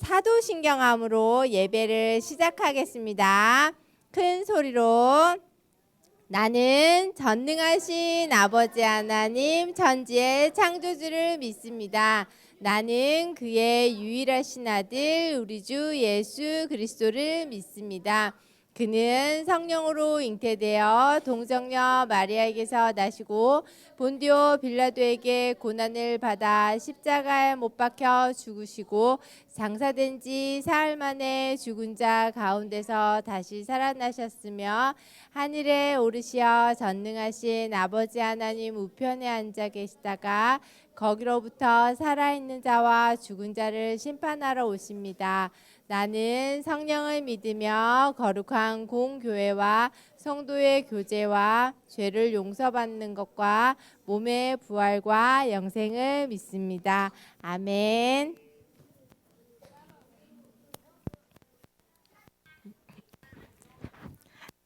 사도신경함으로 예배를 시작하겠습니다. 큰 소리로 나는 전능하신 아버지 하나님 천지의 창조주를 믿습니다. 나는 그의 유일하신 아들 우리 주 예수 그리스도를 믿습니다. 그는 성령으로 잉태되어 동정녀 마리아에게서 나시고 본디오 빌라도에게 고난을 받아 십자가에 못 박혀 죽으시고 장사된 지 사흘 만에 죽은 자 가운데서 다시 살아나셨으며 하늘에 오르시어 전능하신 아버지 하나님 우편에 앉아 계시다가 거기로부터 살아있는 자와 죽은 자를 심판하러 오십니다. 나는 성령을 믿으며 거룩한 공교회와 성도의 교제와 죄를 용서받는 것과 몸의 부활과 영생을 믿습니다. 아멘.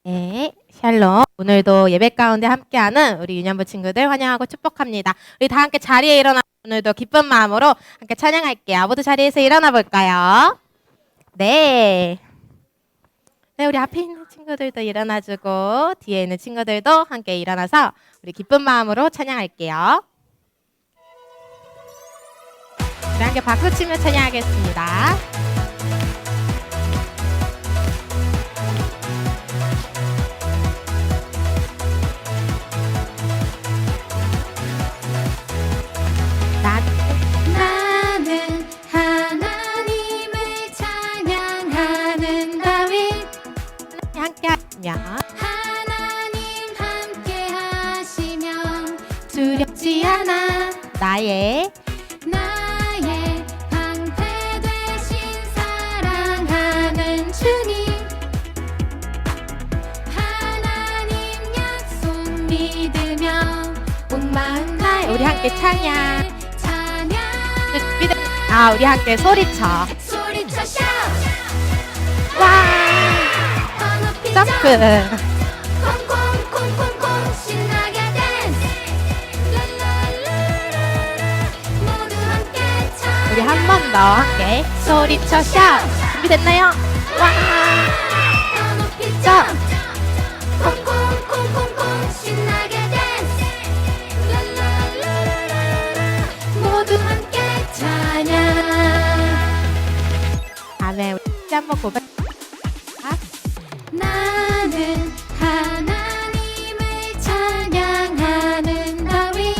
네, 샬롬. 오늘도 예배 가운데 함께하는 우리 유년부 친구들 환영하고 축복합니다. 우리 다 함께 자리에 일어나 오늘도 기쁜 마음으로 함께 찬양할게요. 모두 자리에서 일어나 볼까요? 네. 네, 우리 앞에 있는 친구들도 일어나주고 뒤에 있는 친구들도 함께 일어나서 우리 기쁜 마음으로 찬양할게요. 우리 함께 박수 치며 찬양하겠습니다. 나는 하나님을 찬양하는 다윗 함께 하시며 하나님 함께 하시면 두렵지 않아 나의 방패 되신 사랑하는 주님 하나님 약속 믿으며 온 마음 다해 우리 함께 찬양. 찬양 우리 함께 소리쳐. 소리쳐 샤웃 와! 점프. 콩콩콩콩콩 신나게 댄스 랄랄라라라 모두 함께 찬양 우리 한 번 더 함께 소리쳐 샤웃. 준비됐나요? 와! 더 높이 점. 콩콩콩콩콩 신나게 댄스 랄랄라라라 모두 함께 찬양 아멘. 우리 한번 고백. 나는 하나님을 찬양하는 다윗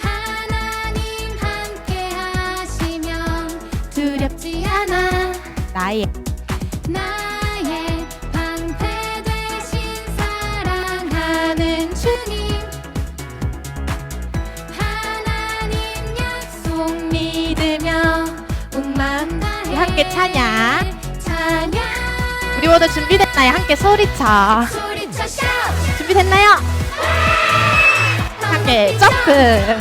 하나님 함께 하시면 두렵지 않아 나의 방패 되신 사랑하는 주님 하나님 약속 믿으며 온 마음 다해 우리 함께 찬양. 찬양 우리 모두 준비됐나요? 함께 소리쳐. 소리쳐 샤웃 준비됐나요? 함께 점프.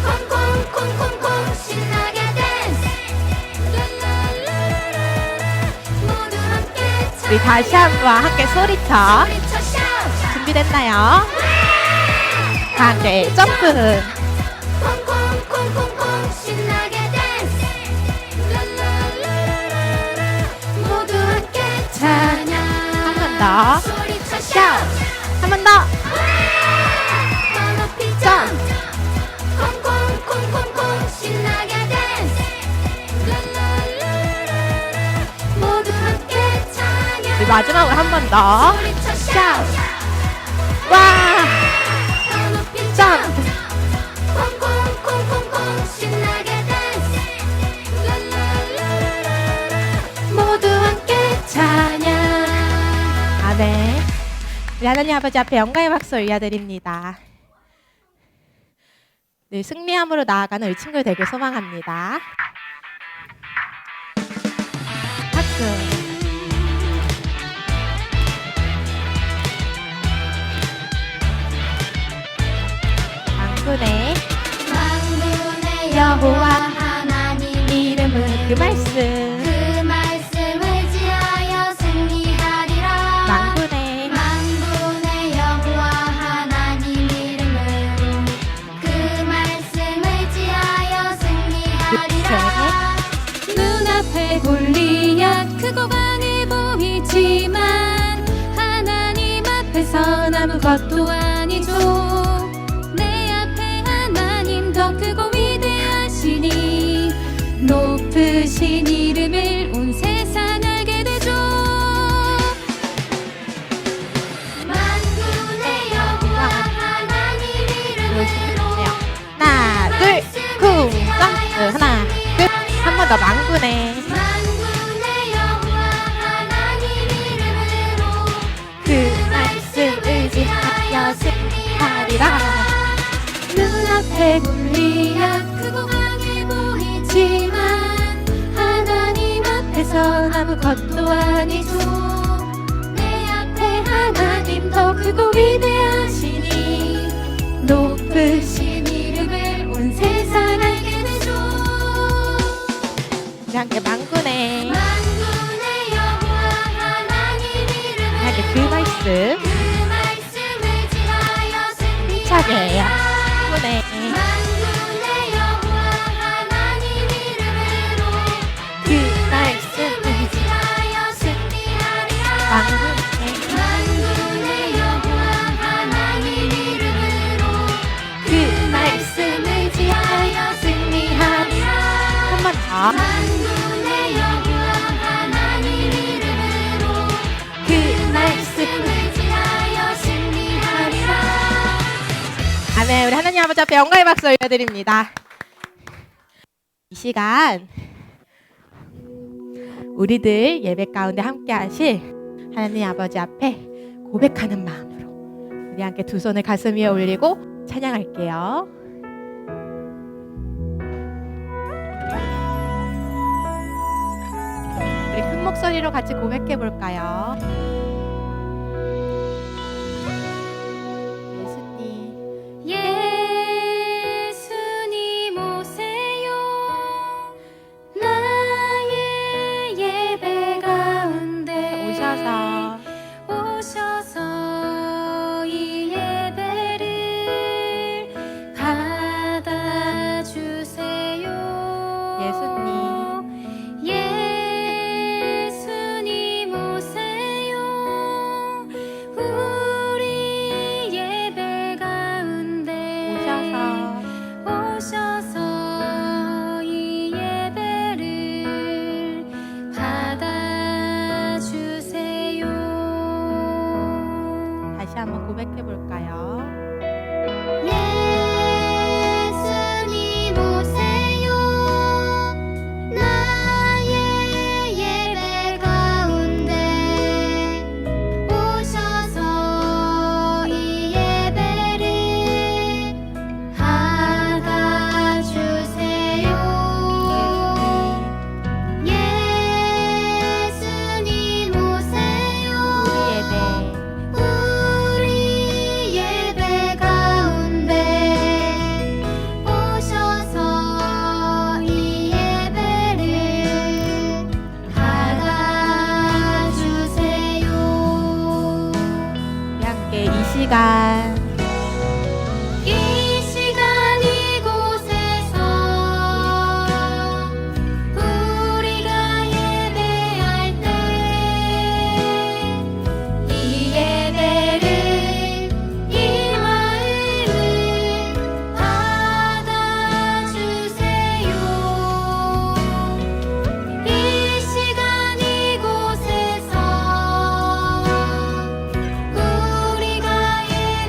콩콩콩콩콩 신나게 댄스 랄랄라라라 모두 함께 우리 다시 한번 함께 소리쳐. 소리쳐 샤웃 준비됐나요? 함께 점프. 콩콩콩콩콩 신나게 댄스 랄랄라라라 모두 함께 찬양 한 번 더. 소리쳐 샤웃. 샤웃 한 번 더. 더 높이 점프 콩콩콩콩콩 신나게 댄스 랄랄라라라 모두 함께 찬양 우리 마지막으로 한 번 더. 소리쳐 샤웃 와! 더 높이 점프. 콩콩콩콩콩 신나게 댄스 랄랄라라라 모두 함께 찬양 아멘. 우리 하나님 아버지 앞에 영광의 박수 올려드립니다. 늘 승리함으로 나아가는 우리 친구들 되길 소망합니다. 박수. 만군의 여호와 하나님 이름은 그 말씀. 그 말씀을 지하여 승리하리라 만군의 만군의 여호와 하나님 이름은 그 말씀을 지하여 승리하리라 크고 강해 보이지만 하나님 앞에선 아무것도 아니죠. 내 앞에 하나님 더 크고 위대하시니 높으신 이름을 온 세상 알게 되죠. 만군의 여호와 하나님 이름으로 하나, 둘, 쿵, 하나, 둘, 한 번 더 망구네. 만군의 여호와 하나님 이름으로 그 말씀 의지하여 승리하리라. 눈앞에 골리앗 크고 강해 보이지만 하나님 앞에선 아무것도 아니죠. 내 앞에 하나님 더 크고 위대하시니 높으신 이름을 온 세상 알게 되죠. 우리 함께 망구네. 만군의 여호와 하나님 이름으로 함께 그 말씀 그 말씀을 지하여 차게요. 승리하리라. 망구네. 만군의 여호와 하나님 이름으로 그 말씀 지하여 승리하리라. 망구네. 만군의 여호와 하나님 이름으로 그 말씀을 지하여 승리하리라. 한 번 더. 만군의 여호와 하나님 이름으로 그 말씀을 지하여 승리하리라. 아멘. 우리 하나님 아버지 앞에 영광의 박수 올려드립니다. 이 시간 우리들 예배 가운데 함께 하실 하나님 아버지 앞에 고백하는 마음으로 우리 함께 두 손을 가슴 위에 올리고 찬양할게요. 우리 큰 목소리로 같이 고백해 볼까요? 예수님. 예수님 오세요. 나의 예배 가운데 오셔서 이 예배를 받아주세요. 예수님 오세요. 우리 예배 가운데 오셔서 이 예배를 받아주세요. 다시 한번 고백해 볼까요? 예수님 오세요. 나의 예배 가운데 오셔서 이 예배를 받아주세요. 예수님 오세요. 우리 예배 가운데 오셔서 이 예배를 받아주세요. 우리 함께 이 시간 이 시간 이곳에서 우리가 예배할 때 이 예배를 이 마음을 받아주세요. 이 시간 이곳에서 우리가 예배할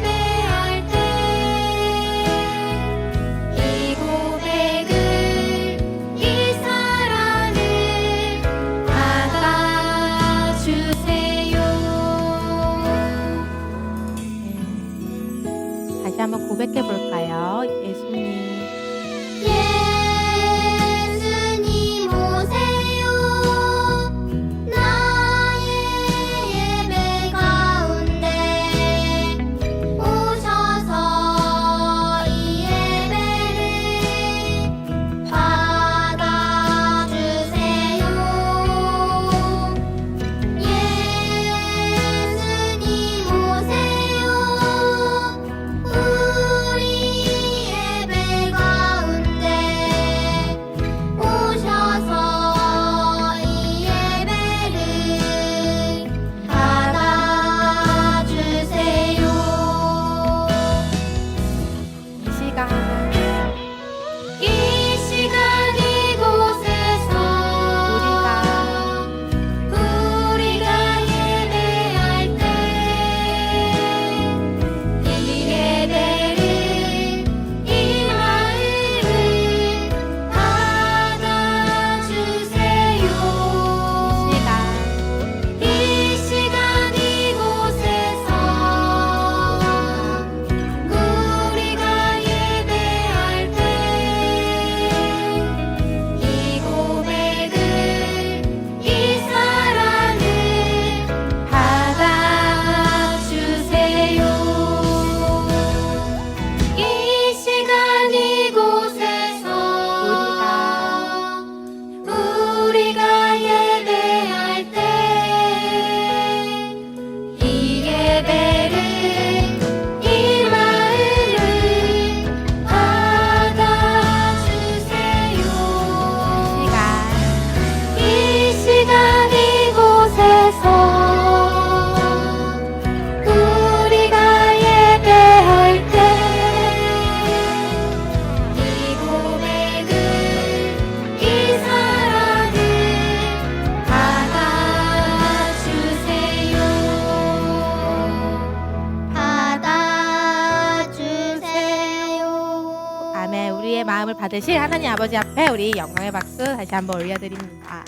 받으실 하나님 아버지 앞에 우리 영광의 박수 다시 한번 올려드립니다.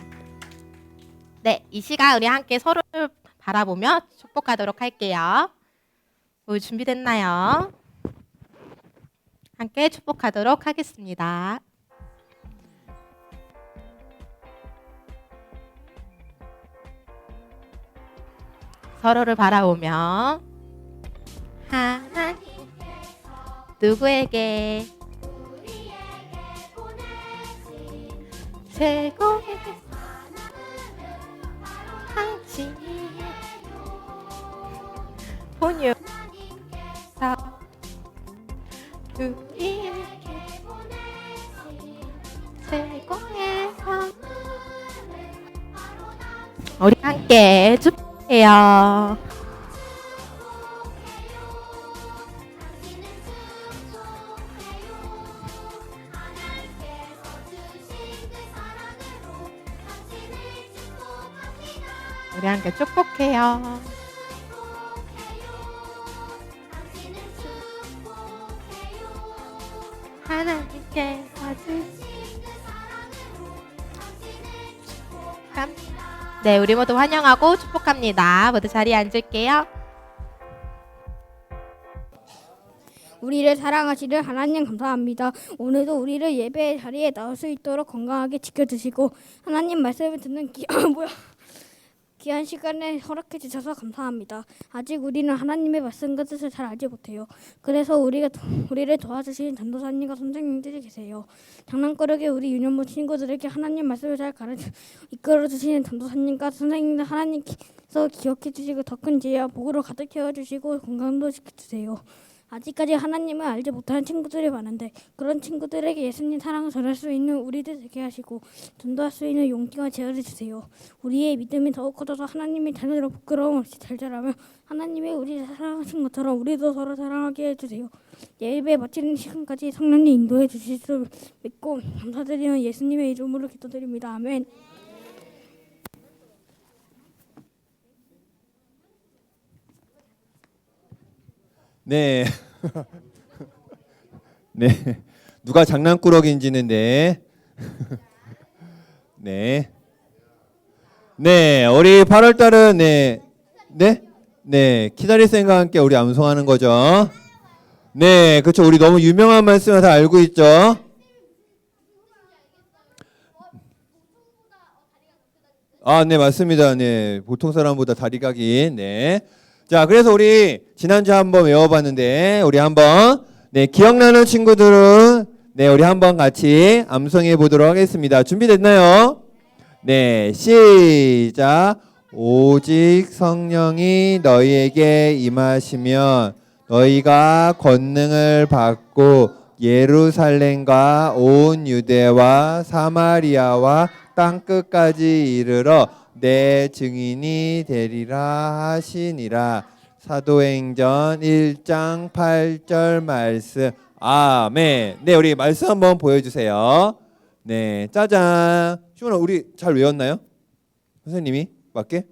네, 이 시간 우리 함께 서로를 바라보며 축복하도록 할게요. 우리 준비됐나요? 함께 축복하도록 하겠습니다. 서로를 바라보며 하나님 누구에게 최고의 당신 본유서 우리에게 최고의 선 우리 함께 축복해요. 우리 함께 축복해요. 하나님께서 주신 네, 우리 모두 환영하고 축복합니다. 모두 자리에 앉을게요. 우리를 사랑하시는 하나님 감사합니다. 오늘도 우리를 예배 자리에 나올 수 있도록 건강하게 지켜주시고 하나님 말씀을 듣는 귀한 시간에 허락해 주셔서 감사합니다. 아직 우리는 하나님의 말씀과 뜻을 잘 알지 못해요. 그래서 우리를 도와주신 전도사님과 선생님들이 계세요. 장난꾸러기 우리 유년부 친구들에게 하나님 말씀을 잘 이끌어 주시는 전도사님과 선생님들 하나님께서 기억해 주시고 더 큰 지혜와 복으로 가득 채워 주시고 건강도 지켜주세요. 아직까지 하나님을 알지 못하는 친구들이 많은데 그런 친구들에게 예수님 사랑을 전할 수 있는 우리들 되게 하시고 전도할 수 있는 용기와 지혜를 주세요. 우리의 믿음이 더욱 커져서 하나님의 자녀로 부끄러움 없이 잘 자라며 하나님이 우리를 사랑하신 것처럼 우리도 서로 사랑하게 해주세요. 예배 마치는 시간까지 성령님 인도해 주실 줄 믿고 감사드리는 예수님의 이름으로 기도드립니다. 아멘. 네. 네. 누가 장난꾸러기인지는 네. 네. 네. 우리 8월 달은 네. 네. 네. 기다릴 생각과 함께 우리 암송하는 거죠. 네. 그렇죠. 우리 너무 유명한 말씀을 다 알고 있죠. 아, 네, 맞습니다. 네. 보통 사람보다 다리가 긴. 네. 자, 그래서 우리 지난주에 한번 외워봤는데 우리 한번 네, 기억나는 친구들은 네, 우리 한번 같이 암송해 보도록 하겠습니다. 준비됐나요? 네, 시작. 오직 성령이 너희에게 임하시면 너희가 권능을 받고 예루살렘과 온 유대와 사마리아와 땅끝까지 이르러 내 증인이 되리라 하시니라. 사도행전 1장 8절 말씀. 아멘. 네, 우리 말씀 한번 보여주세요. 네, 짜잔. 시원아, 우리 잘 외웠나요? 선생님이 맞게?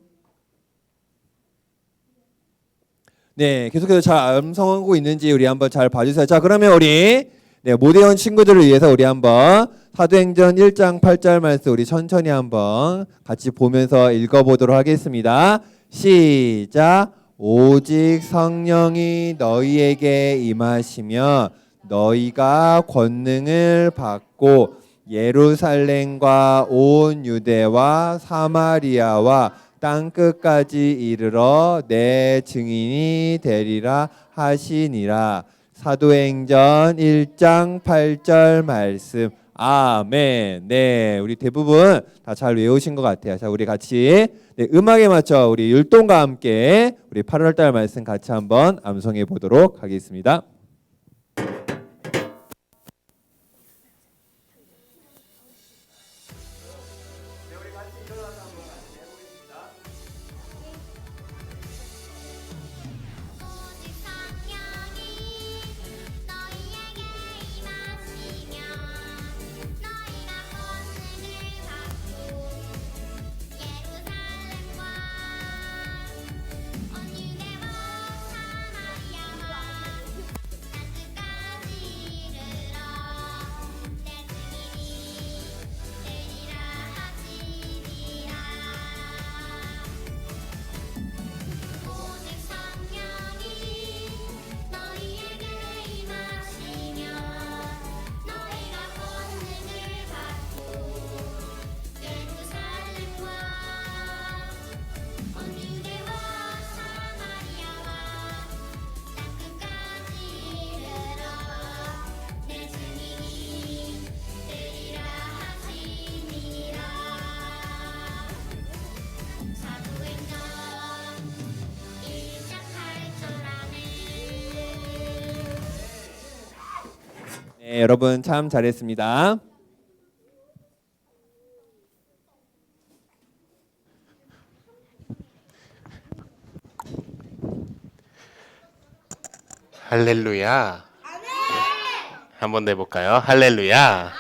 네, 계속해서 잘 암송하고 있는지 우리 한번 잘 봐주세요. 자, 그러면 우리 네, 모대원 친구들을 위해서 우리 한번 사도행전 1장 8절 말씀 우리 천천히 한번 같이 보면서 읽어보도록 하겠습니다. 시작. 오직 성령이 너희에게 임하시면 너희가 권능을 받고 예루살렘과 온 유대와 사마리아와 땅끝까지 이르러 내 증인이 되리라 하시니라. 사도행전 1장 8절 말씀. 아멘. 네, 우리 대부분 다 잘 외우신 것 같아요. 자, 우리 같이 네, 음악에 맞춰 우리 율동과 함께 우리 8월달 말씀 같이 한번 암송해 보도록 하겠습니다. 오직 성령이 너희에게 임하시면 너희가 권능을 받고 예루살렘과 온 유대와 사마리아와 땅끝까지 이르러 내 네, 여러분 참 잘했습니다. 할렐루야. 한번 더 해볼까요? 할렐루야.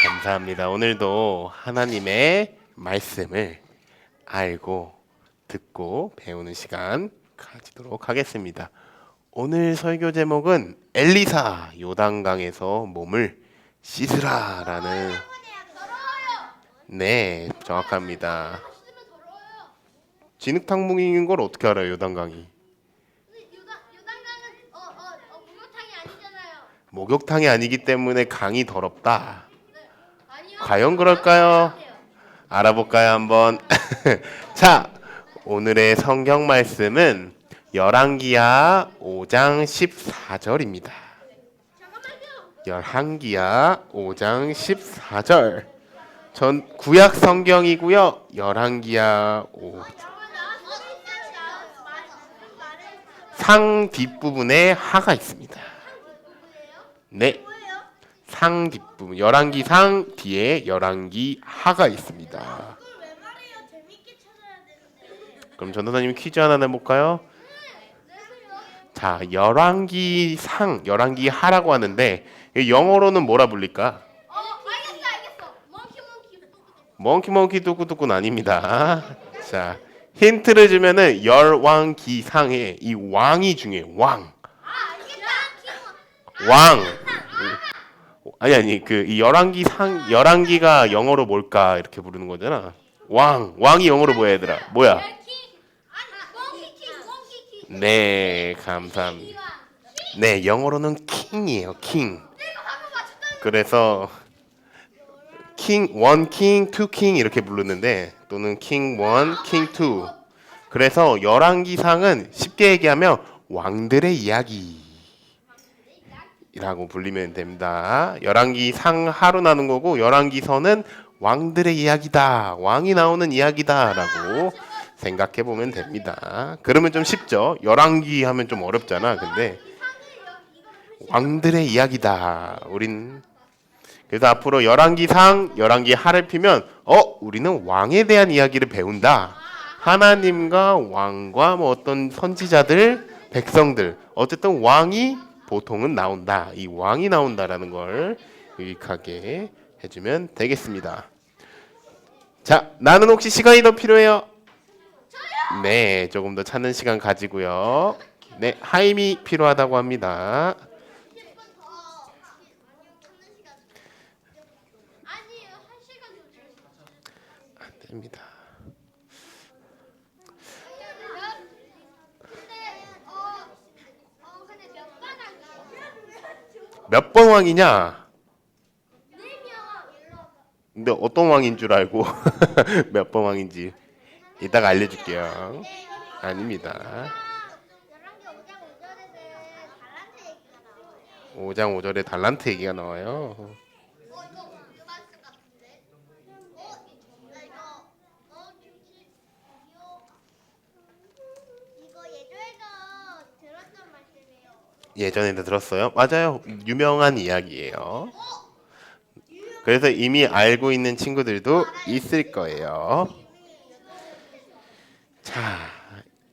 감사합니다. 오늘도 하나님의 말씀을 알고 듣고 배우는 시간 가지도록 하겠습니다. 오늘 설교 제목은 엘리사 요단강에서 몸을 씻으라라는. 네, 정확합니다. 진흙탕물인 걸 어떻게 알아요, 요단강이? 목욕탕이 아니기 때문에 강이 더럽다. 과연 그럴까요? 알아볼까요, 한번? 자, 오늘의 성경 말씀은 열왕기하 5장 14절입니다. 열왕기하 5장 14절. 전 구약 성경이고요. 열왕기하 5. 상 뒷부분에 하가 있습니다. 네. 상 뒷부분. 열왕기 상 뒤에 열왕기 하가 있습니다. 그럼 전도사님 퀴즈 하나 내볼까요? 자, 열왕기 상, 열왕기 하라고 하는데 영어로는 뭐라 불릴까? 멍키 뚜꾸뚜꾸는 아닙니다. 자, 힌트를 주면은 열왕기상에 이 왕이 중요해요. 왕. 아니 그 이 열왕기가 영어로 뭘까 이렇게 부르는 거잖아. 왕이 영어로 뭐야 얘들아? 뭐야? 네, 감사합니다. 네, 영어로는 킹이에요. king. 그래서 king 1, king 2, king 이렇게 부르는데 또는 king 1, king 2. 그래서 열왕기상은 쉽게 얘기하면 왕들의 이야기 라고 불리면 됩니다. 열왕기 상하로 나눈 거고 열왕기서는 왕들의 이야기다. 왕이 나오는 이야기다 라고 생각해 보면 됩니다. 그러면 좀 쉽죠. 열왕기 하면 좀 어렵잖아. 근데 왕들의 이야기다. 그래서 앞으로 열왕기 상, 열왕기 하를 피면 우리는 왕에 대한 이야기를 배운다. 하나님과 왕과 뭐 어떤 선지자들, 백성들, 어쨌든 왕이 보통은 나온다. 이 왕이 나온다라는 걸 유익하게 해주면 되겠습니다. 자, 나는 혹시 시간이 더 필요해요? 네, 조금 더 찾는 시간 가지고요. 네, 하임이 필요하다고 합니다. 안 됩니다. 몇 번 왕이냐? 근데 어떤 왕인 줄 알고 몇 번 왕인지 이따가 알려줄게요. 아닙니다. 5장 5절에 달란트 얘기가 나와요. 예전에도 들었어요? 맞아요. 유명한 이야기예요. 그래서 이미 알고 있는 친구들도 있을 거예요. 자,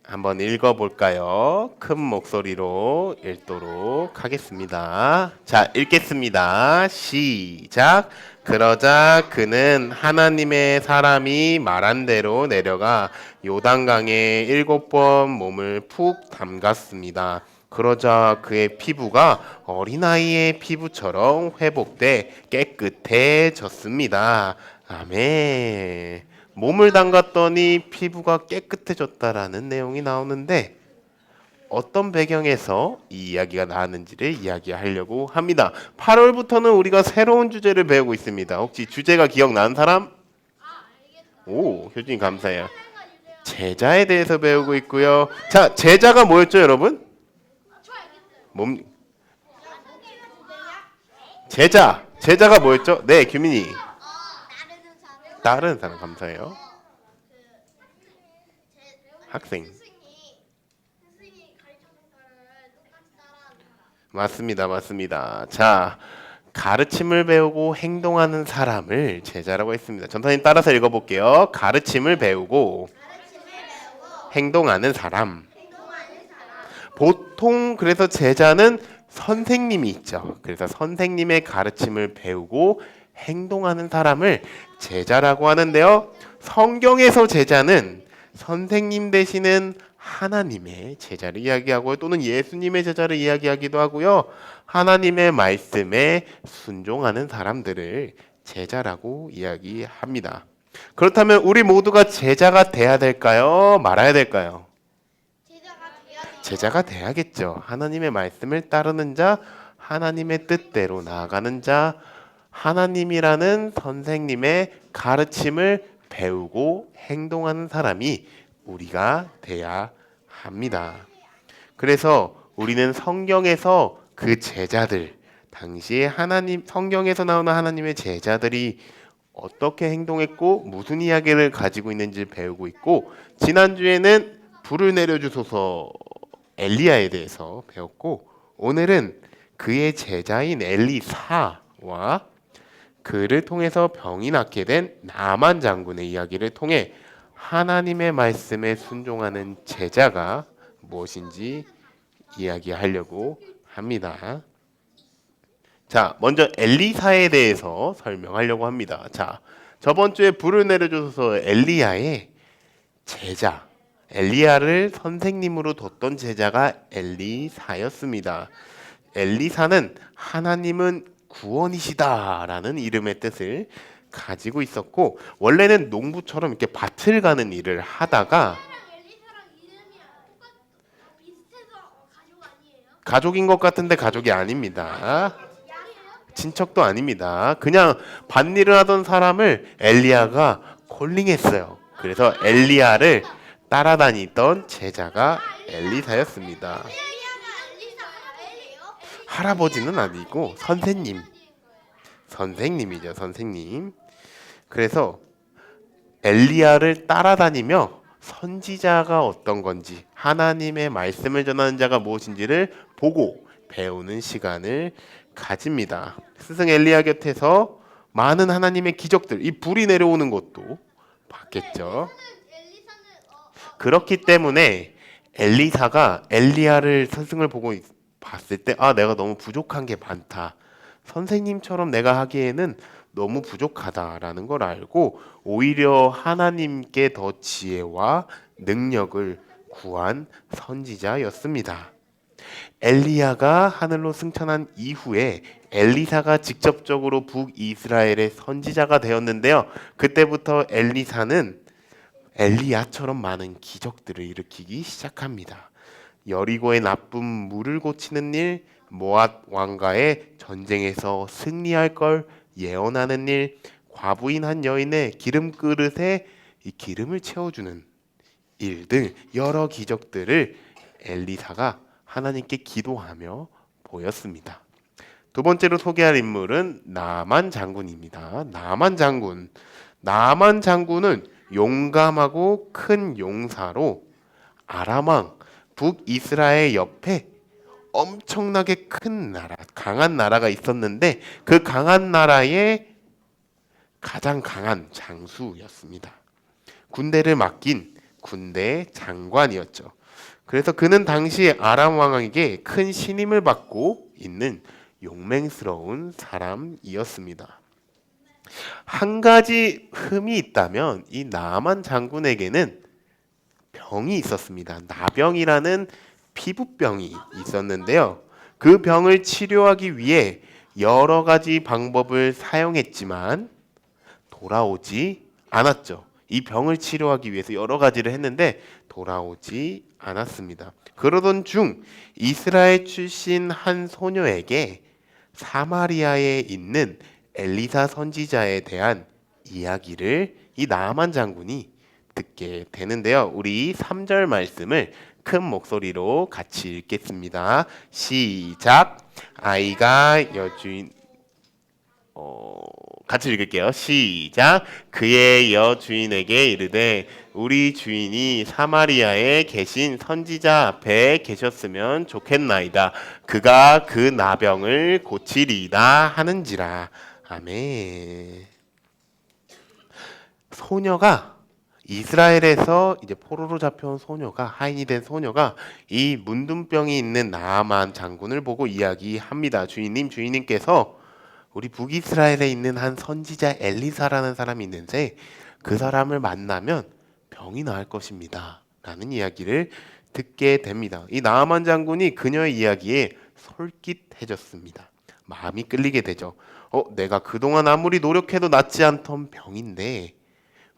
한번 읽어볼까요? 큰 목소리로 읽도록 하겠습니다. 자, 읽겠습니다. 시작. 그러자 그는 하나님의 사람이 말한 대로 내려가 요단강에 7번 몸을 푹 담갔습니다. 그러자 그의 피부가 어린아이의 피부처럼 회복돼 깨끗해졌습니다. 아멘. 몸을 담갔더니 피부가 깨끗해졌다라는 내용이 나오는데 어떤 배경에서 이 이야기가 나왔는지를 이야기하려고 합니다. 8월부터는 우리가 새로운 주제를 배우고 있습니다. 혹시 주제가 기억나는 사람? 오, 효진이 감사해요. 제자에 대해서 배우고 있고요. 자, 제자가 뭐였죠, 여러분? 제자가 뭐였죠? 네, 규민이. 다른 사람 감사해요. 학생. 맞습니다. 맞습니다. 자, 가르침을 배우고 행동하는 사람을 제자라고 했습니다. 전사님 따라서 읽어볼게요. 가르침을 배우고 행동하는 사람. 보통 그래서 제자는 선생님이 있죠. 그래서 선생님의 가르침을 배우고 행동하는 사람을 제자라고 하는데요. 성경에서 제자는 선생님 되시는 하나님의 제자를 이야기하고요. 또는 예수님의 제자를 이야기하기도 하고요. 하나님의 말씀에 순종하는 사람들을 제자라고 이야기합니다. 그렇다면 우리 모두가 제자가 돼야 될까요? 말아야 될까요? 제자가 돼야겠죠. 하나님의 말씀을 따르는 자, 하나님의 뜻대로 나아가는 자, 하나님이라는 선생님의 가르침을 배우고 행동하는 사람이 우리가 돼야 합니다. 그래서 우리는 성경에서 그 제자들, 당시에 하나님, 성경에서 나오는 하나님의 제자들이 어떻게 행동했고 무슨 이야기를 가지고 있는지 배우고 있고, 지난주에는 불을 내려주소서 엘리야에 대해서 배웠고, 오늘은 그의 제자인 엘리사와 그를 통해서 병이 낫게 된 나만 장군의 이야기를 통해 하나님의 말씀에 순종하는 제자가 무엇인지 이야기하려고 합니다. 자, 먼저 엘리사에 대해서 설명하려고 합니다. 자, 저번 주에 불을 내려줘서 엘리야의 제자, 엘리야를 선생님으로 뒀던 제자가 엘리사였습니다. 엘리사는 하나님은 구원이시다라는 이름의 뜻을 가지고 있었고, 원래는 농부처럼 이렇게 밭을 가는 일을 하다가, 가족인 것 같은데 가족이 아닙니다. 친척도 아닙니다. 그냥 밭일을 하던 사람을 엘리야가 콜링했어요. 그래서 엘리야를 따라다니던 제자가 엘리사였습니다. 할아버지는 아니고 선생님이죠. 선생님. 그래서 엘리야를 따라다니며 선지자가 어떤 건지, 하나님의 말씀을 전하는 자가 무엇인지를 보고 배우는 시간을 가집니다. 스승 엘리야 곁에서 많은 하나님의 기적들, 이 불이 내려오는 것도 봤겠죠. 그렇기 때문에 엘리사가 엘리야를 스승을 보고 봤을 때, 아, 내가 너무 부족한 게 많다. 선생님처럼 내가 하기에는 너무 부족하다라는 걸 알고 오히려 하나님께 더 지혜와 능력을 구한 선지자였습니다. 엘리야가 하늘로 승천한 이후에 엘리사가 직접적으로 북이스라엘의 선지자가 되었는데요. 그때부터 엘리사는 엘리야처럼 많은 기적들을 일으키기 시작합니다. 여리고의 나쁜 물을 고치는 일, 모압 왕과의 전쟁에서 승리할 걸 예언하는 일, 과부인 한 여인의 기름 그릇에 이 기름을 채워주는 일 등 여러 기적들을 엘리사가 하나님께 기도하며 보였습니다. 두 번째로 소개할 인물은 나만 장군입니다. 나만 장군은 용감하고 큰 용사로 아람 왕 북이스라엘 옆에 엄청나게 큰 나라, 강한 나라가 있었는데 그 강한 나라의 가장 강한 장수였습니다. 군대를 맡긴 군대 장관이었죠. 그래서 그는 당시 아람 왕에게 큰 신임을 받고 있는 용맹스러운 사람이었습니다. 한 가지 흠이 있다면 이 나만 장군에게는 병이 있었습니다. 나병이라는 피부병이 있었는데요. 그 병을 치료하기 위해 여러 가지 방법을 사용했지만 돌아오지 않았죠. 이 병을 치료하기 위해서 여러 가지를 했는데 돌아오지 않았습니다. 그러던 중 이스라엘 출신 한 소녀에게 사마리아에 있는 엘리사 선지자에 대한 이야기를 이 나만 장군이 듣게 되는데요. 우리 3절 말씀을 큰 목소리로 같이 읽겠습니다. 시작. 아이가 여주인 같이 읽을게요. 시작. 그의 여주인에게 이르되 우리 주인이 사마리아에 계신 선지자 앞에 계셨으면 좋겠나이다. 그가 그 나병을 고치리이다 하는지라. 아멘. 소녀가 이스라엘에서 이제 포로로 잡혀온 소녀가 하인이 된 소녀가 이 문둥병이 있는 나아만 장군을 보고 이야기합니다. 주인님께서 우리 북이스라엘에 있는 한 선지자 엘리사라는 사람이 있는데 그 사람을 만나면 병이 나을 것입니다. 라는 이야기를 듣게 됩니다. 이 나아만 장군이 그녀의 이야기에 솔깃해졌습니다. 마음이 끌리게 되죠. 내가 그동안 아무리 노력해도 낫지 않던 병인데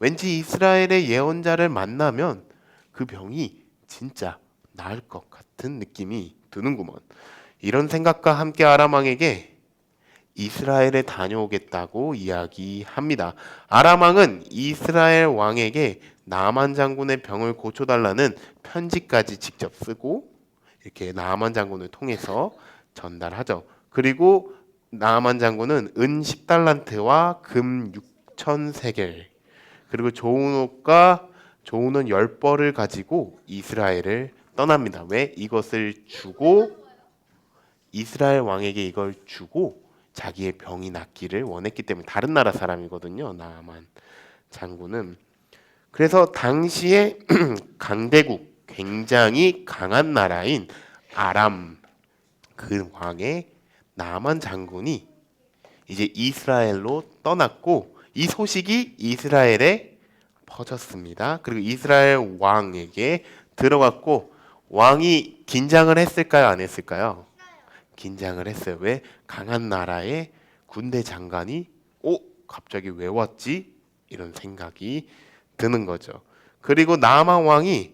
왠지 이스라엘의 예언자를 만나면 그 병이 진짜 나을 것 같은 느낌이 드는구먼. 이런 생각과 함께 아람 왕에게 이스라엘에 다녀오겠다고 이야기합니다. 아람 왕은 이스라엘 왕에게 나아만 장군의 병을 고쳐달라는 편지까지 직접 쓰고 이렇게 나아만 장군을 통해서 전달하죠. 그리고 나아만 장군은 은 10달란트와 금 6,000세겔 그리고 좋은 옷과 좋은 옷 10벌을 가지고 이스라엘을 떠납니다. 왜? 이것을 주고 이스라엘 왕에게 이걸 주고 자기의 병이 낫기를 원했기 때문에. 다른 나라 사람이거든요. 나아만 장군은. 그래서 당시에 강대국 굉장히 강한 나라인 아람 그 왕의 나아만 장군이 이제 이스라엘로 떠났고 이 소식이 이스라엘에 퍼졌습니다. 그리고 이스라엘 왕에게 들어갔고 왕이 긴장을 했을까요? 안 했을까요? 긴장을 했어요. 왜? 강한 나라의 군대 장관이 갑자기 왜 왔지? 이런 생각이 드는 거죠. 그리고 나아만 왕이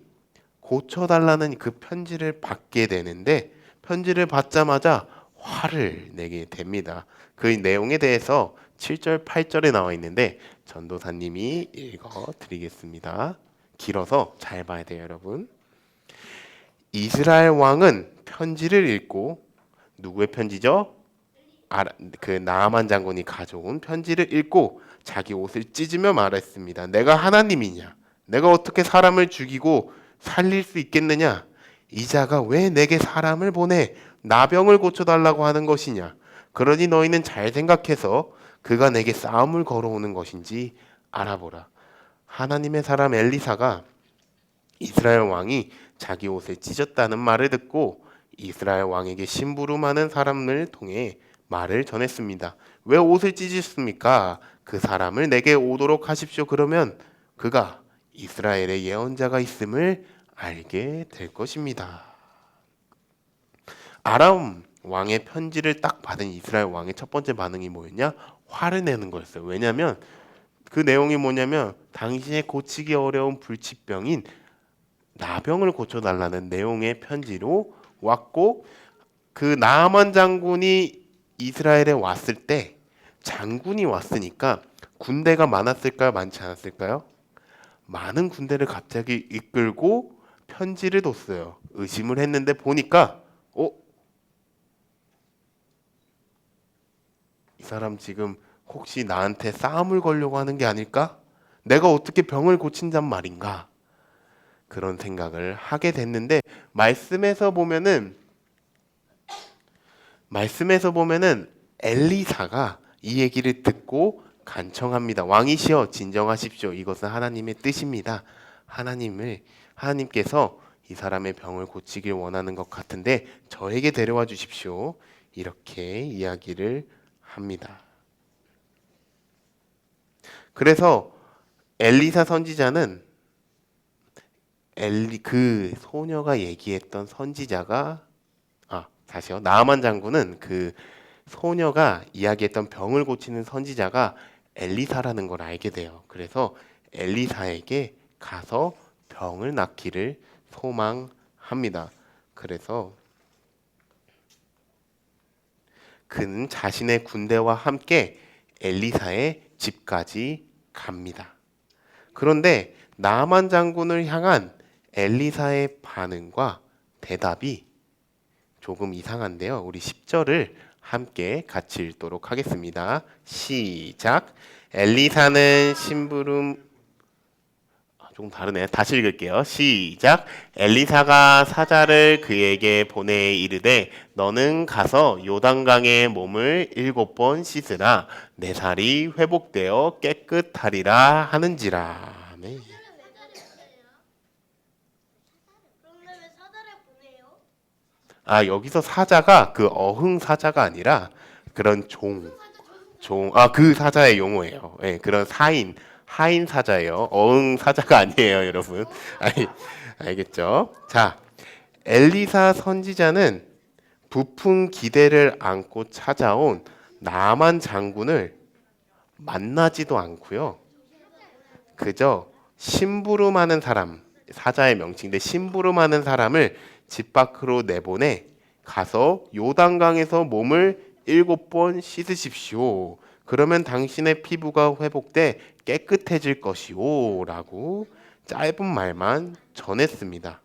고쳐달라는 그 편지를 받게 되는데 편지를 받자마자 화를 내게 됩니다. 그 내용에 대해서 7절, 8절에 나와 있는데 전도사님이 읽어드리겠습니다. 길어서 잘 봐야 돼요, 여러분. 이스라엘 왕은 편지를 읽고 누구의 편지죠? 그 나아만 장군이 가져온 편지를 읽고 자기 옷을 찢으며 말했습니다. 내가 하나님이냐? 내가 어떻게 사람을 죽이고 살릴 수 있겠느냐? 이 자가 왜 내게 사람을 보내 나병을 고쳐달라고 하는 것이냐? 그러니 너희는 잘 생각해서 그가 내게 싸움을 걸어오는 것인지 알아보라. 하나님의 사람 엘리사가 이스라엘 왕이 자기 옷을 찢었다는 말을 듣고 이스라엘 왕에게 심부름하는 사람을 통해 말을 전했습니다. 왜 옷을 찢으십니까? 그 사람을 내게 오도록 하십시오. 그러면 그가 이스라엘의 예언자가 있음을 알게 될 것입니다. 아람 왕의 편지를 딱 받은 이스라엘 왕의 첫 번째 반응이 뭐였냐? 화를 내는 거였어요. 왜냐하면 그 내용이 뭐냐면 당신의 고치기 어려운 불치병인 나병을 고쳐달라는 내용의 편지로 왔고 그 나아만 장군이 이스라엘에 왔을 때 장군이 왔으니까 군대가 많았을까요? 많지 않았을까요? 많은 군대를 갑자기 이끌고 편지를 뒀어요. 의심을 했는데 보니까 이 사람 지금 혹시 나한테 싸움을 걸려고 하는 게 아닐까? 내가 어떻게 병을 고친단 말인가? 그런 생각을 하게 됐는데 말씀에서 보면은 엘리사가 이 얘기를 듣고 간청합니다. 왕이시여 진정하십시오. 이것은 하나님의 뜻입니다. 하나님께서 이 사람의 병을 고치길 원하는 것 같은데 저에게 데려와 주십시오. 이렇게 이야기를 합니다. 그래서 엘리사 선지자는 그 소녀가 얘기했던 선지자가 나아만 장군은 그 소녀가 이야기했던 병을 고치는 선지자가 엘리사라는 걸 알게 돼요. 그래서 엘리사에게 가서 병을 낫기를 소망합니다. 그래서 그는 자신의 군대와 함께 엘리사의 집까지 갑니다. 그런데 나아만 장군을 향한 엘리사의 반응과 대답이 조금 이상한데요. 우리 10절을 함께 같이 읽도록 하겠습니다. 시작. 엘리사는 심부름 조금 다르네. 다시 읽을게요. 시작. 엘리사가 사자를 그에게 보내 이르되 너는 가서 요단강에 몸을 7번 씻으라. 내 살이 회복되어 깨끗하리라 하는지라. 네. 아, 여기서 사자가 그 어흥 사자가 아니라 그런 그 사자의 용어예요. 예, 그런 하인 사자예요. 어흥 사자가 아니에요, 여러분. 알겠죠? 자, 엘리사 선지자는 부푼 기대를 안고 찾아온 나만 장군을 만나지도 않고요. 그저 심부름하는 사람, 사자의 명칭인데 심부름하는 사람을 집 밖으로 내보내 가서 요단강에서 몸을 7번 씻으십시오. 그러면 당신의 피부가 회복돼 깨끗해질 것이오 라고 짧은 말만 전했습니다.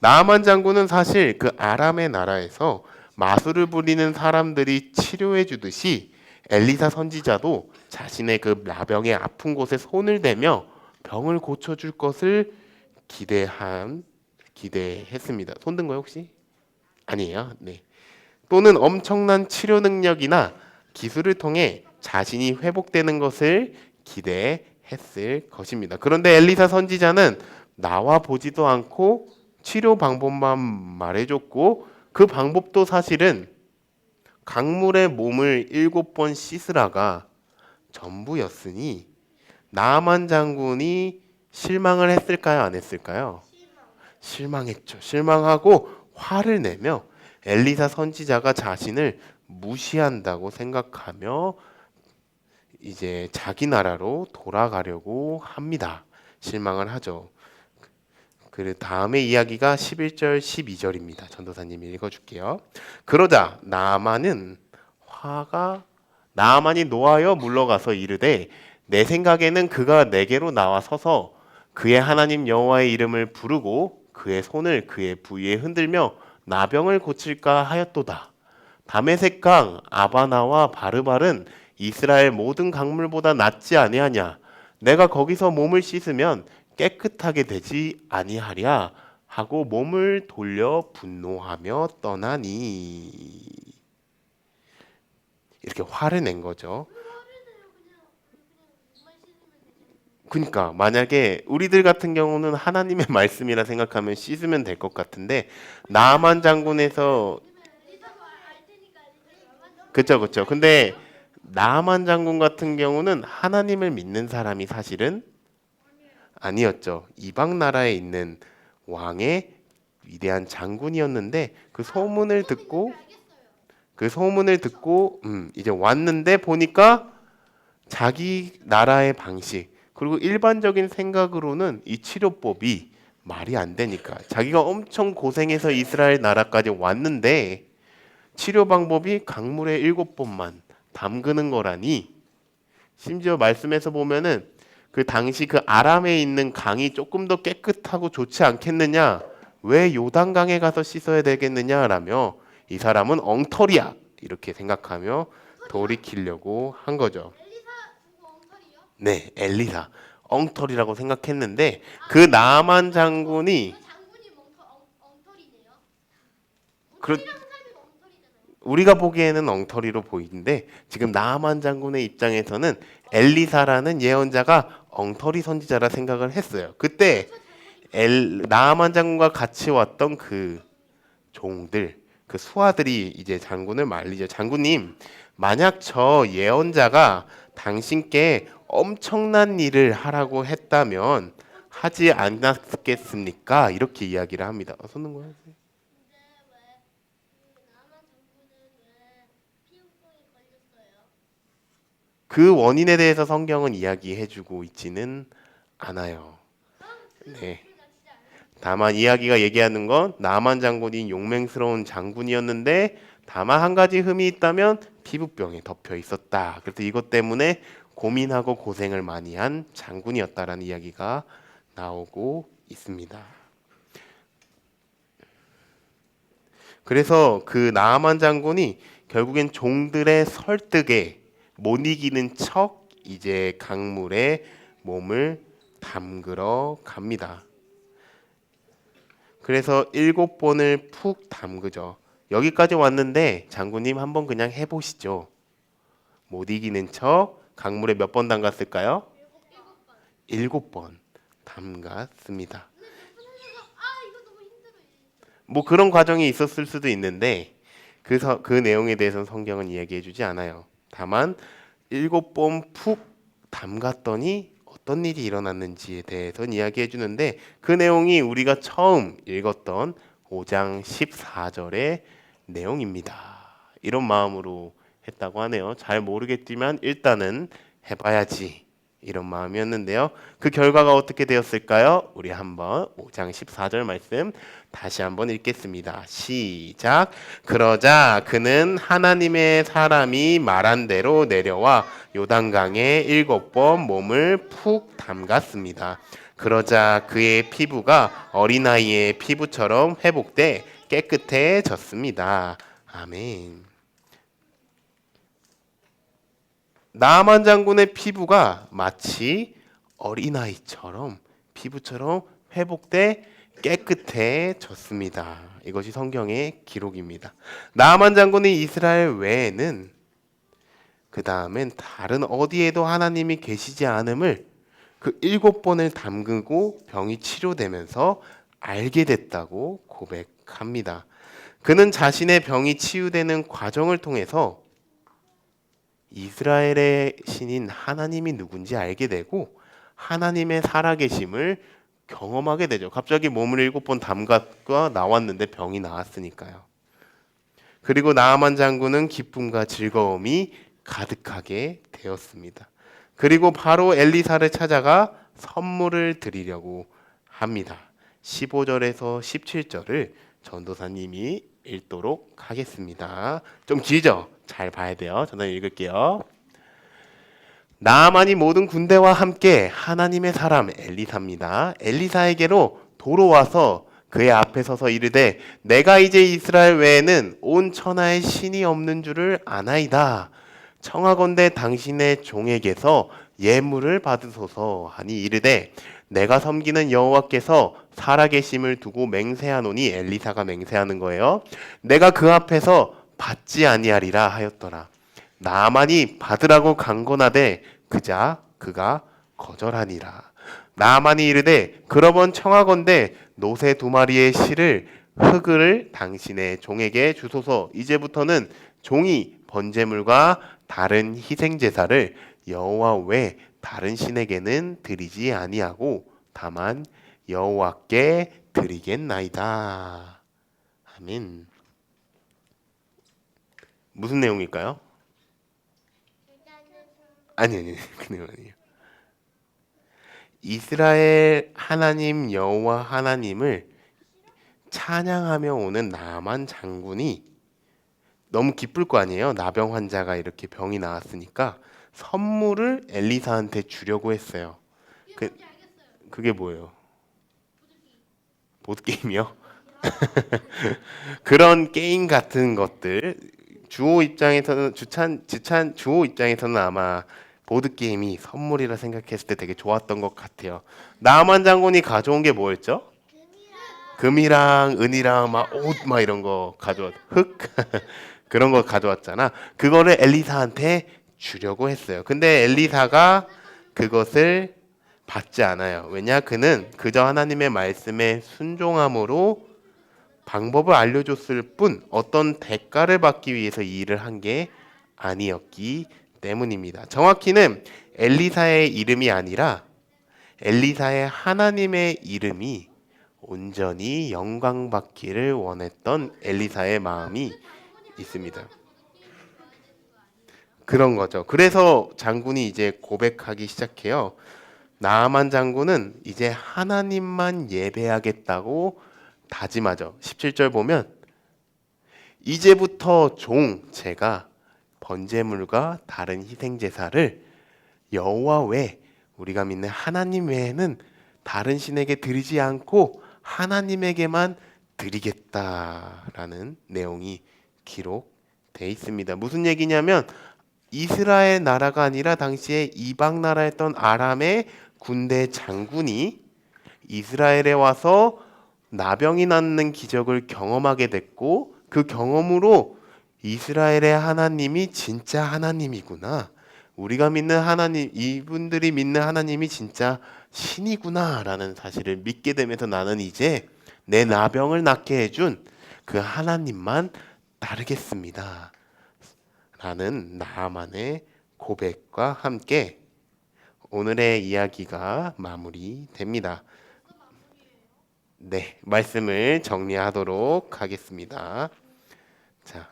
나아만 장군은 사실 그 아람의 나라에서 마술을 부리는 사람들이 치료해 주듯이 엘리사 선지자도 자신의 그 나병의 아픈 곳에 손을 대며 병을 고쳐줄 것을 기대했습니다. 손 든 거요 혹시? 아니에요. 네. 또는 엄청난 치료 능력이나 기술을 통해 자신이 회복되는 것을 기대했을 것입니다. 그런데 엘리사 선지자는 나와 보지도 않고 치료 방법만 말해줬고 그 방법도 사실은 강물에 몸을 7번 씻으라가 전부였으니 나아만 장군이 실망을 했을까요? 안 했을까요? 실망했죠. 실망하고 화를 내며 엘리사 선지자가 자신을 무시한다고 생각하며 이제 자기 나라로 돌아가려고 합니다. 실망을 하죠. 그 다음에 이야기가 11절 12절입니다. 전도사님이 읽어줄게요. 그러자 나아만이 노하여 물러가서 이르되 내 생각에는 그가 내게로 나와 서서 그의 하나님 여호와의 이름을 부르고 그의 손을 그의 부위에 흔들며 나병을 고칠까 하였도다. 다메섹 강 아바나와 바르발은 이스라엘 모든 강물보다 낫지 아니하냐. 내가 거기서 몸을 씻으면 깨끗하게 되지 아니하랴 하고 몸을 돌려 분노하며 떠나니. 이렇게 화를 낸 거죠. 그러니까 만약에 우리들 같은 경우는 하나님의 말씀이라 생각하면 씻으면 될 것 같은데 나아만 장군에서 그쵸. 근데 나아만 장군 같은 경우는 하나님을 믿는 사람이 사실은 아니었죠. 이방 나라에 있는 왕의 위대한 장군이었는데 그 소문을 듣고 이제 왔는데 보니까 자기 나라의 방식 그리고 일반적인 생각으로는 이 치료법이 말이 안 되니까 자기가 엄청 고생해서 이스라엘 나라까지 왔는데 치료 방법이 강물에 7번만 담그는 거라니. 심지어 말씀에서 보면은 그 당시 그 아람에 있는 강이 조금 더 깨끗하고 좋지 않겠느냐, 왜 요단강에 가서 씻어야 되겠느냐라며 이 사람은 엉터리야 이렇게 생각하며 돌이키려고 한 거죠. 네, 엘리사 엉터리라고 생각했는데 그 나아만 장군이 우리가 보기에는 엉터리로 보이는데 지금 나아만 장군의 입장에서는 엘리사라는 예언자가 엉터리 선지자라 생각을 했어요. 그때 나아만 장군과 같이 왔던 그 종들, 그 수하들이 이제 장군을 말리죠. 장군님, 만약 저 예언자가 당신께 엄청난 일을 하라고 했다면 하지 않았겠습니까? 이렇게 이야기를 합니다. 손는 거야? 그 원인에 대해서 성경은 이야기해주고 있지는 않아요. 네. 다만 이야기가 얘기하는 건 나아만 장군이 용맹스러운 장군이었는데 다만 한 가지 흠이 있다면 피부병에 덮여 있었다. 그래서 이것 때문에 고민하고 고생을 많이 한 장군이었다라는 이야기가 나오고 있습니다. 그래서 그 나아만 장군이 결국엔 종들의 설득에 못 이기는 척 이제 강물에 몸을 담그러 갑니다. 그래서 7번을 푹 담그죠. 여기까지 왔는데 장군님 한번 그냥 해보시죠. 못 이기는 척 강물에 몇 번 담갔을까요? 7번 담갔습니다. 뭐 그런 과정이 있었을 수도 있는데 그 내용에 대해서는 성경은 이야기해주지 않아요. 다만 7번 푹 담갔더니 어떤 일이 일어났는지에 대해서는 이야기해주는데 그 내용이 우리가 처음 읽었던 5장 14절의 내용입니다. 이런 마음으로 했다고 하네요. 잘 모르겠지만 일단은 해봐야지 이런 마음이었는데요. 그 결과가 어떻게 되었을까요? 우리 한번 5장 14절 말씀 다시 한번 읽겠습니다. 시작. 그러자 그는 하나님의 사람이 말한 대로 내려와 요단강에 7번 몸을 푹 담갔습니다. 그러자 그의 피부가 어린아이의 피부처럼 회복돼 깨끗해졌습니다. 아멘. 나아만 장군의 피부가 마치 어린아이처럼 피부처럼 회복돼 깨끗해졌습니다. 이것이 성경의 기록입니다. 나아만 장군의 이스라엘 외에는 그 다음엔 다른 어디에도 하나님이 계시지 않음을 그 7번을 담그고 병이 치료되면서 알게 됐다고 고백합니다. 그는 자신의 병이 치유되는 과정을 통해서 이스라엘의 신인 하나님이 누군지 알게 되고 하나님의 살아계심을 경험하게 되죠. 갑자기 몸을 7번 담갔고 나왔는데 병이 나았으니까요. 그리고 나아만 장군은 기쁨과 즐거움이 가득하게 되었습니다. 그리고 바로 엘리사를 찾아가 선물을 드리려고 합니다. 15절에서 17절을 전도사님이 읽도록 하겠습니다. 좀 길죠? 잘 봐야 돼요. 저는 읽을게요. 나아만이 모든 군대와 함께 하나님의 사람 엘리사입니다. 엘리사에게로 도로 와서 그의 앞에 서서 이르되 내가 이제 이스라엘 외에는 온 천하에 신이 없는 줄을 아나이다. 청하건대 당신의 종에게서 예물을 받으소서 하니 이르되 내가 섬기는 여호와께서 살아계심을 두고 맹세하노니 엘리사가 맹세하는 거예요. 내가 그 앞에서 받지 아니하리라 하였더라. 나아만이 받으라고 강건하되 그가 거절하니라. 나아만이 이르되 그러면 청하건대 노새 2마리의 실을 흙을 당신의 종에게 주소서. 이제부터는 종이 번제물과 다른 희생 제사를 여호와 외 다른 신에게는 드리지 아니하고 다만 여호와께 드리겠나이다. 아멘. 무슨 내용일까요? 아니 그 내용 아니에요. 이스라엘 하나님 여호와 하나님을 찬양하며 오는 나아만 장군이 너무 기쁠 거 아니에요. 나병 환자가 이렇게 병이 나왔으니까 선물을 엘리사한테 주려고 했어요. 그게 뭐예요? 보드게임이요? 그런 게임 같은 것들 주호 입장에서는 주호 입장에서는 아마 보드게임이 선물이라 생각했을 때 되게 좋았던 것 같아요. 나아만 장군이 가져온 게 뭐였죠? 금이랑 은이랑 막 옷 막 이런 거 흙 그런 거 가져왔잖아. 그거를 엘리사한테 주려고 했어요. 근데 엘리사가 그것을 받지 않아요. 왜냐? 그는 그저 하나님의 말씀에 순종함으로 방법을 알려줬을 뿐 어떤 대가를 받기 위해서 이 일을 한 게 아니었기 때문입니다. 정확히는 엘리사의 이름이 아니라 엘리사의 하나님의 이름이 온전히 영광받기를 원했던 엘리사의 마음이 있습니다. 그런 거죠. 그래서 장군이 이제 고백하기 시작해요. 나아만 장군은 이제 하나님만 예배하겠다고 다짐하죠. 17절 보면 이제부터 제가 번제물과 다른 희생 제사를 여호와 외 우리가 믿는 하나님 외에는 다른 신에게 드리지 않고 하나님에게만 드리겠다라는 내용이 기록됩니다. 돼 있습니다. 무슨 얘기냐면 이스라엘 나라가 아니라 당시에 이방 나라였던 아람의 군대 장군이 이스라엘에 와서 나병이 낫는 기적을 경험하게 됐고 그 경험으로 이스라엘의 하나님이 진짜 하나님이구나. 우리가 믿는 하나님, 이분들이 믿는 하나님이 진짜 신이구나라는 사실을 믿게 되면서 나는 이제 내 나병을 낫게 해준 그 하나님만 따르겠습니다. 라는 나아만의 고백과 함께 오늘의 이야기가 마무리됩니다. 네, 말씀을 정리하도록 하겠습니다. 자,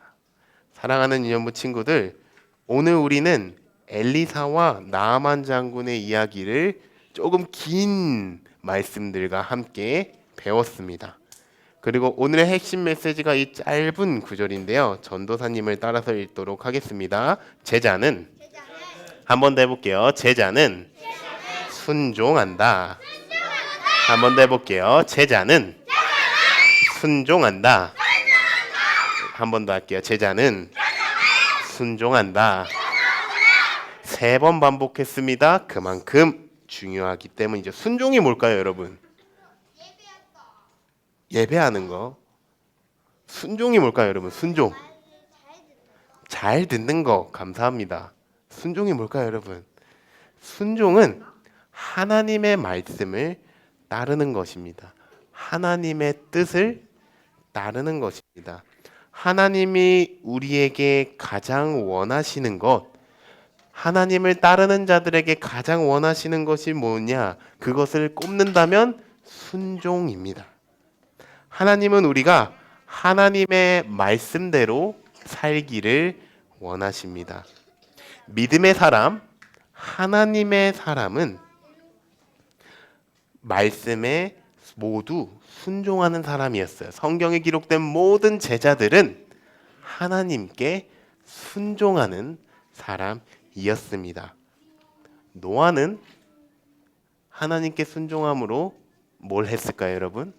사랑하는 유년부 친구들, 오늘 우리는 엘리사와 나아만 장군의 이야기를 조금 긴 말씀들과 함께 배웠습니다. 그리고 오늘의 핵심 메시지가 이 짧은 구절인데요. 전도사님을 따라서 읽도록 하겠습니다. 제자는 한 번 더 해볼게요. 제자는 순종한다. 한 번 더 해볼게요. 제자는 순종한다. 한 번 더 할게요. 제자는 순종한다. 3번 반복했습니다. 그만큼 중요하기 때문이죠. 순종이 뭘까요, 여러분? 예배하는 거. 순종이 뭘까요, 여러분? 순종. 잘 듣는 거. 감사합니다. 순종이 뭘까요, 여러분? 순종은 하나님의 말씀을 따르는 것입니다. 하나님의 뜻을 따르는 것입니다. 하나님이 우리에게 가장 원하시는 것, 하나님을 따르는 자들에게 가장 원하시는 것이 뭐냐? 그것을 꼽는다면 순종입니다. 하나님은 우리가 하나님의 말씀대로 살기를 원하십니다. 믿음의 사람, 하나님의 사람은 말씀에 모두 순종하는 사람이었어요. 성경에 기록된 모든 제자들은 하나님께 순종하는 사람이었습니다. 노아는 하나님께 순종함으로 뭘 했을까요, 여러분?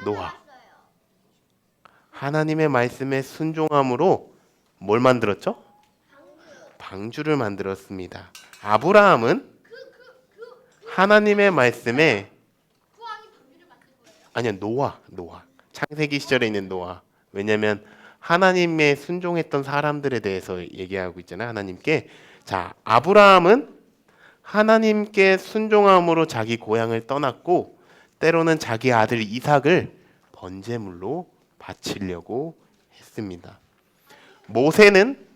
노아. 하나님의 말씀에 순종함으로 뭘 만들었죠? 방주를 만들었습니다. 아브라함은 하나님의 말씀에 아니요, 노아. 창세기 시절에 있는 노아. 왜냐하면 하나님의 순종했던 사람들에 대해서 얘기하고 있잖아요. 하나님께. 자, 아브라함은 하나님께 순종함으로 자기 고향을 떠났고 때로는 자기 아들 이삭을 번제물로 바치려고 했습니다. 모세는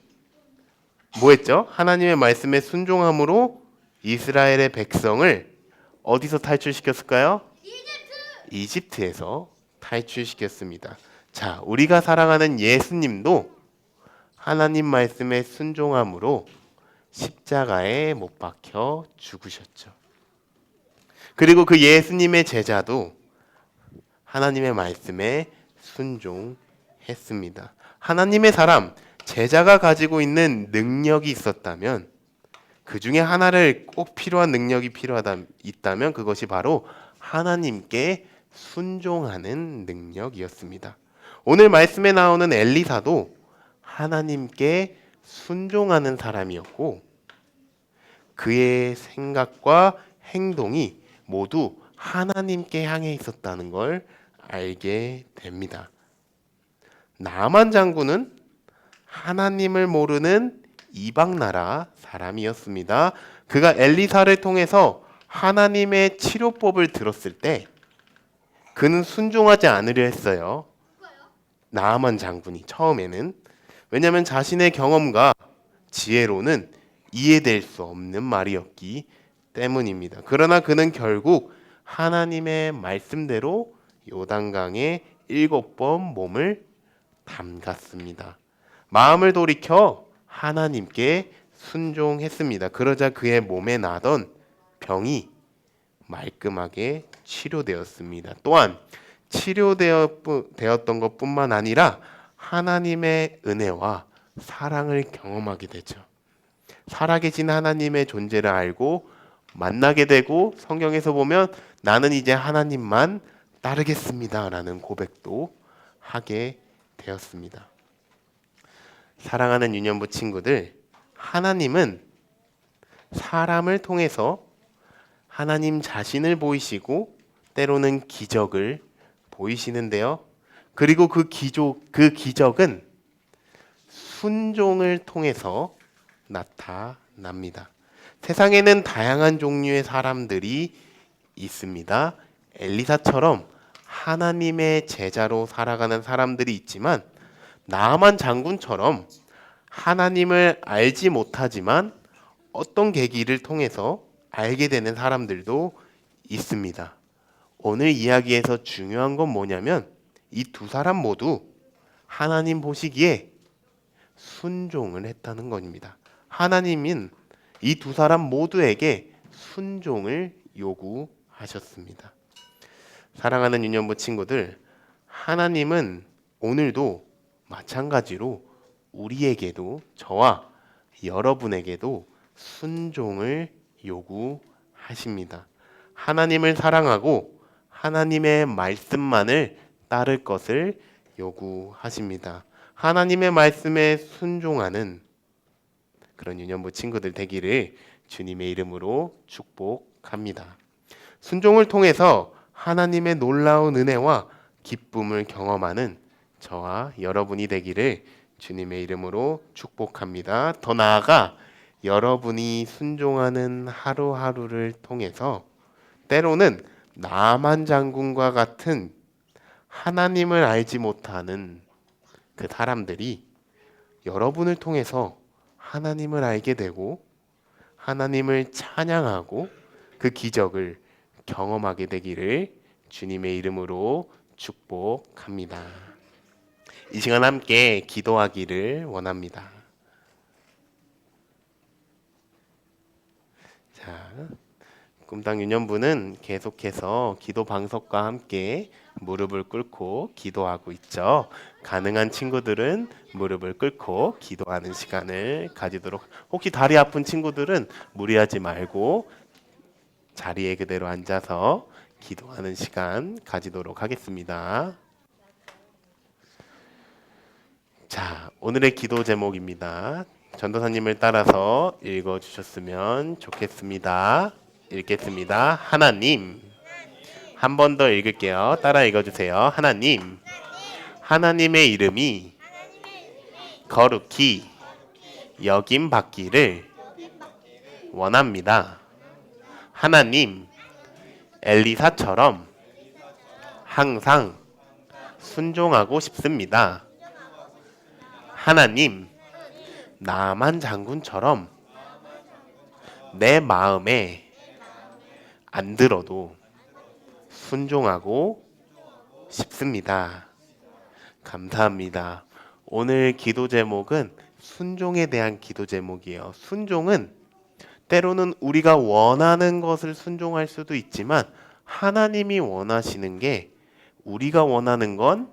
뭐 했죠? 하나님의 말씀에 순종함으로 이스라엘의 백성을 어디서 탈출시켰을까요? 이집트에서 탈출시켰습니다. 자, 우리가 사랑하는 예수님도 하나님 말씀에 순종함으로 십자가에 못 박혀 죽으셨죠. 그리고 그 예수님의 제자도 하나님의 말씀에 순종했습니다. 하나님의 사람, 제자가 가지고 있는 능력이 있었다면 그 중에 하나를 꼭 필요한 능력이 있다면 그것이 바로 하나님께 순종하는 능력이었습니다. 오늘 말씀에 나오는 엘리사도 하나님께 순종하는 사람이었고 그의 생각과 행동이 모두 하나님께 향해 있었다는 걸 알게 됩니다. 나아만 장군은 하나님을 모르는 이방 나라 사람이었습니다. 그가 엘리사를 통해서 하나님의 치료법을 들었을 때 그는 순종하지 않으려 했어요. 나아만 장군이 처음에는. 왜냐하면 자신의 경험과 지혜로는 이해될 수 없는 말이었기 때문입니다. 그러나 그는 결국 하나님의 말씀대로 요단강에 7번 몸을 담갔습니다. 마음을 돌이켜 하나님께 순종했습니다. 그러자 그의 몸에 나던 병이 말끔하게 치료되었습니다. 또한 치료되었던 것뿐만 아니라 하나님의 은혜와 사랑을 경험하게 되죠. 살아계신 하나님의 존재를 알고 만나게 되고 성경에서 보면 나는 이제 하나님만 따르겠습니다 라는 고백도 하게 되었습니다. 사랑하는 유년부 친구들, 하나님은 사람을 통해서 하나님 자신을 보이시고 때로는 기적을 보이시는데요. 그리고 그 기적은 순종을 통해서 나타납니다. 세상에는 다양한 종류의 사람들이 있습니다. 엘리사처럼 하나님의 제자로 살아가는 사람들이 있지만 나아만 장군처럼 하나님을 알지 못하지만 어떤 계기를 통해서 알게 되는 사람들도 있습니다. 오늘 이야기에서 중요한 건 뭐냐면 이 두 사람 모두 하나님 보시기에 순종을 했다는 겁니다. 하나님은 이 두 사람 모두에게 순종을 요구하셨습니다. 사랑하는 유년부 친구들, 하나님은 오늘도 마찬가지로 우리에게도, 저와 여러분에게도 순종을 요구하십니다. 하나님을 사랑하고 하나님의 말씀만을 따를 것을 요구하십니다. 하나님의 말씀에 순종하는 그런 유년부 친구들 되기를 주님의 이름으로 축복합니다. 순종을 통해서 하나님의 놀라운 은혜와 기쁨을 경험하는 저와 여러분이 되기를 주님의 이름으로 축복합니다. 더 나아가 여러분이 순종하는 하루하루를 통해서 때로는 나만 장군과 같은 하나님을 알지 못하는 그 사람들이 여러분을 통해서 하나님을 알게 되고 하나님을 찬양하고 그 기적을 경험하게 되기를 주님의 이름으로 축복합니다. 이 시간 함께 기도하기를 원합니다. 자, 꿈당 유년부는 계속해서 기도 방석과 함께 무릎을 꿇고 기도하고 있죠. 가능한 친구들은 무릎을 꿇고 기도하는 시간을 가지도록, 혹시 다리 아픈 친구들은 무리하지 말고 자리에 그대로 앉아서 기도하는 시간 가지도록 하겠습니다. 자, 오늘의 기도 제목입니다. 전도사님을 따라서 읽어주셨으면 좋겠습니다. 읽겠습니다. 하나님, 한 번 더 읽을게요. 따라 읽어주세요. 하나님, 하나님의 이름이 거룩히 여김 받기를 원합니다. 하나님, 엘리사처럼 항상 순종하고 싶습니다. 하나님, 나만 장군처럼 내 마음에 안 들어도 순종하고 싶습니다. 감사합니다. 오늘 기도 제목은 순종에 대한 기도 제목이에요. 순종은 때로는 우리가 원하는 것을 순종할 수도 있지만 하나님이 원하시는 게 우리가 원하는 건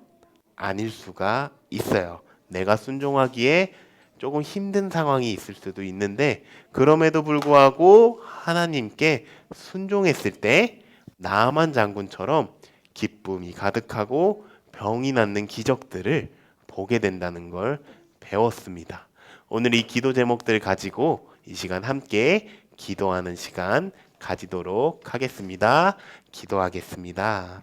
아닐 수가 있어요. 내가 순종하기에 조금 힘든 상황이 있을 수도 있는데 그럼에도 불구하고 하나님께 순종했을 때 나아만 장군처럼 기쁨이 가득하고 병이 낫는 기적들을 보게 된다는 걸 배웠습니다. 오늘 이 기도 제목들 가지고 이 시간 함께 기도하는 시간 가지도록 하겠습니다. 기도하겠습니다.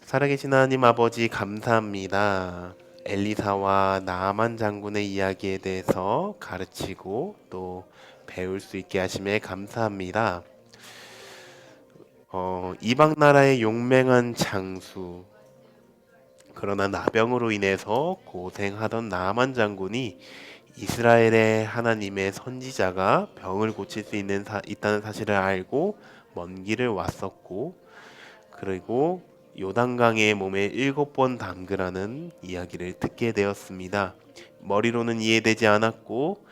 살아계신 하나님 아버지 감사합니다. 엘리사와 나아만 장군의 이야기에 대해서 가르치고 또 배울 수 있게 하심에 감사합니다. 이방 나라의 용맹한 장수, 그러나 나병으로 인해서 고생하던 나아만 장군이 이스라엘의 하나님의 선지자가 병을 고칠 수 있다는 사실을 알고 먼 길을 왔었고, 그리고 요단강의 몸에 7번 담그라는 이야기를 듣게 되었습니다. 머리로는 이해되지 않았고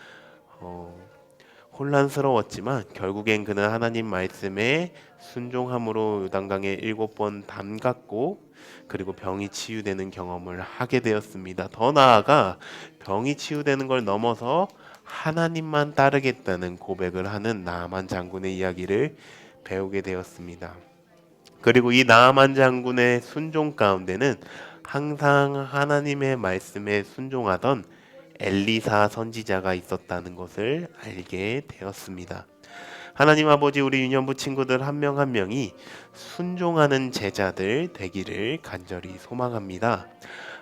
혼란스러웠지만 결국엔 그는 하나님 말씀에 순종함으로 요단강에 7번 담갔고 그리고 병이 치유되는 경험을 하게 되었습니다. 더 나아가 병이 치유되는 걸 넘어서 하나님만 따르겠다는 고백을 하는 나아만 장군의 이야기를 배우게 되었습니다. 그리고 이 나아만 장군의 순종 가운데는 항상 하나님의 말씀에 순종하던 엘리사 선지자가 있었다는 것을 알게 되었습니다. 하나님 아버지, 우리 유년부 친구들 한 명 한 명이 순종하는 제자들 되기를 간절히 소망합니다.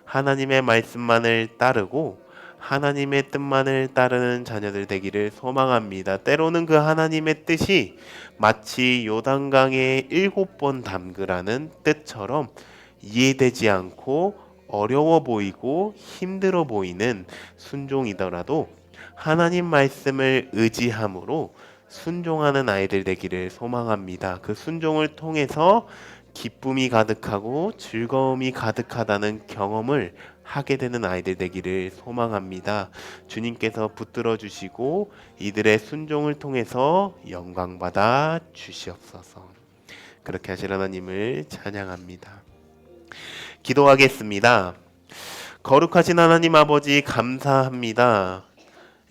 하나님의 말씀만을 따르고 하나님의 뜻만을 따르는 자녀들 되기를 소망합니다. 때로는 그 하나님의 뜻이 마치 요단강에 7번 담그라는 뜻처럼 이해되지 않고 어려워 보이고 힘들어 보이는 순종이더라도 하나님 말씀을 의지함으로 순종하는 아이들 되기를 소망합니다. 그 순종을 통해서 기쁨이 가득하고 즐거움이 가득하다는 경험을 하게 되는 아이들 되기를 소망합니다. 주님께서 붙들어 주시고 이들의 순종을 통해서 영광 받아 주시옵소서. 그렇게 하실 하나님을 찬양합니다. 기도하겠습니다. 거룩하신 하나님 아버지, 감사합니다.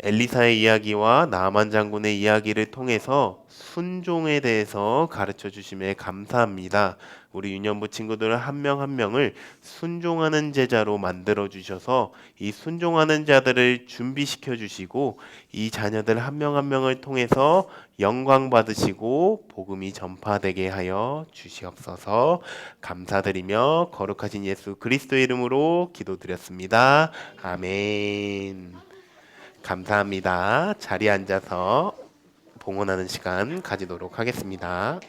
엘리사의 이야기와 나아만 장군의 이야기를 통해서 순종에 대해서 가르쳐 주심에 감사합니다. 우리 유년부 친구들 한 명 한 명을 순종하는 제자로 만들어 주셔서 이 순종하는 자들을 준비시켜 주시고 이 자녀들 한 명 한 명을 통해서 영광 받으시고 복음이 전파되게 하여 주시옵소서. 감사드리며 거룩하신 예수 그리스도의 이름으로 기도드렸습니다. 아멘. 감사합니다. 자리에 앉아서 봉헌하는 시간 가지도록 하겠습니다.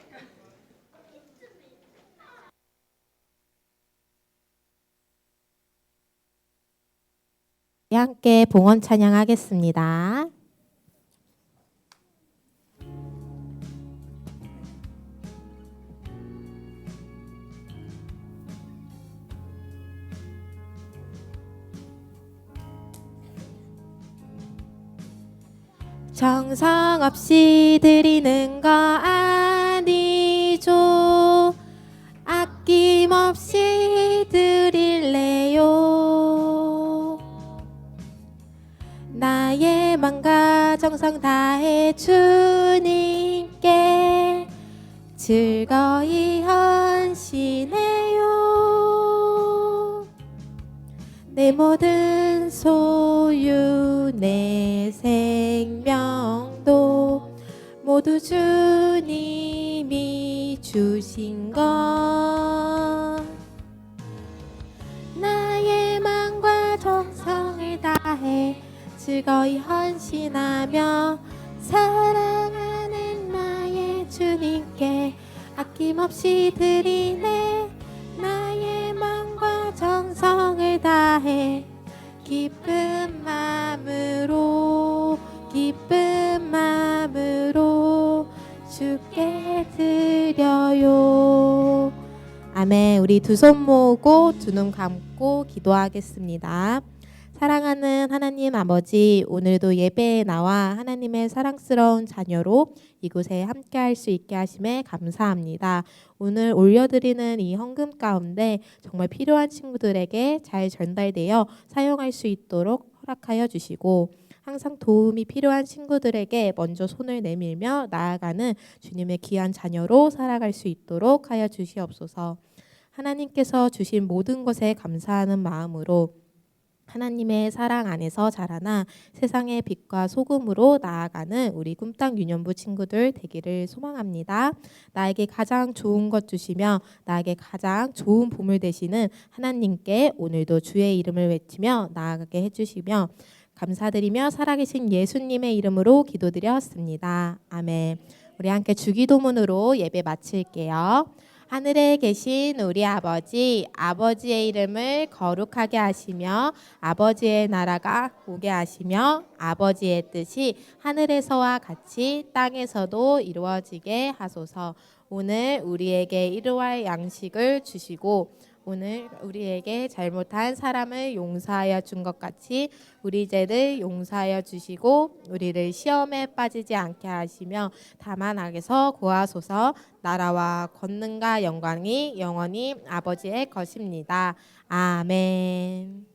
함께 봉헌 찬양하겠습니다. 정성 없이 드리는 거 아니죠. 아낌없이 드릴래요. 나의 맘과 정성 다해 주님께 즐거이 헌신해요. 내 모든 소유 내 생명도 모두 주님이 주신 것. 나의 마음과 정성을 다해 즐거이 헌신하며 사랑하는 나의 주님께 아낌없이 드리네. 나의 마음과 정성을 다해 기쁜 마음으로 주께 드려요. 아멘. 우리 두 손 모으고 두 눈 감고 기도하겠습니다. 사랑하는 하나님 아버지, 오늘도 예배에 나와 하나님의 사랑스러운 자녀로 이곳에 함께할 수 있게 하심에 감사합니다. 오늘 올려드리는 이 헌금 가운데 정말 필요한 친구들에게 잘 전달되어 사용할 수 있도록 허락하여 주시고, 항상 도움이 필요한 친구들에게 먼저 손을 내밀며 나아가는 주님의 귀한 자녀로 살아갈 수 있도록 하여 주시옵소서. 하나님께서 주신 모든 것에 감사하는 마음으로 하나님의 사랑 안에서 자라나 세상의 빛과 소금으로 나아가는 우리 꿈땅 유년부 친구들 되기를 소망합니다. 나에게 가장 좋은 것 주시며 나에게 가장 좋은 보물 되시는 하나님께 오늘도 주의 이름을 외치며 나아가게 해주시며 감사드리며 살아계신 예수님의 이름으로 기도드렸습니다. 아멘. 우리 함께 주기도문으로 예배 마칠게요. 하늘에 계신 우리 아버지, 아버지의 이름을 거룩하게 하시며 아버지의 나라가 오게 하시며 아버지의 뜻이 하늘에서와 같이 땅에서도 이루어지게 하소서. 오늘 우리에게 일용할 양식을 주시고 오늘 우리에게 잘못한 사람을 용서하여 준 것 같이 우리 죄를 용서하여 주시고 우리를 시험에 빠지지 않게 하시며 다만 악에서 구하소서. 나라와 권능과 영광이 영원히 아버지의 것입니다. 아멘.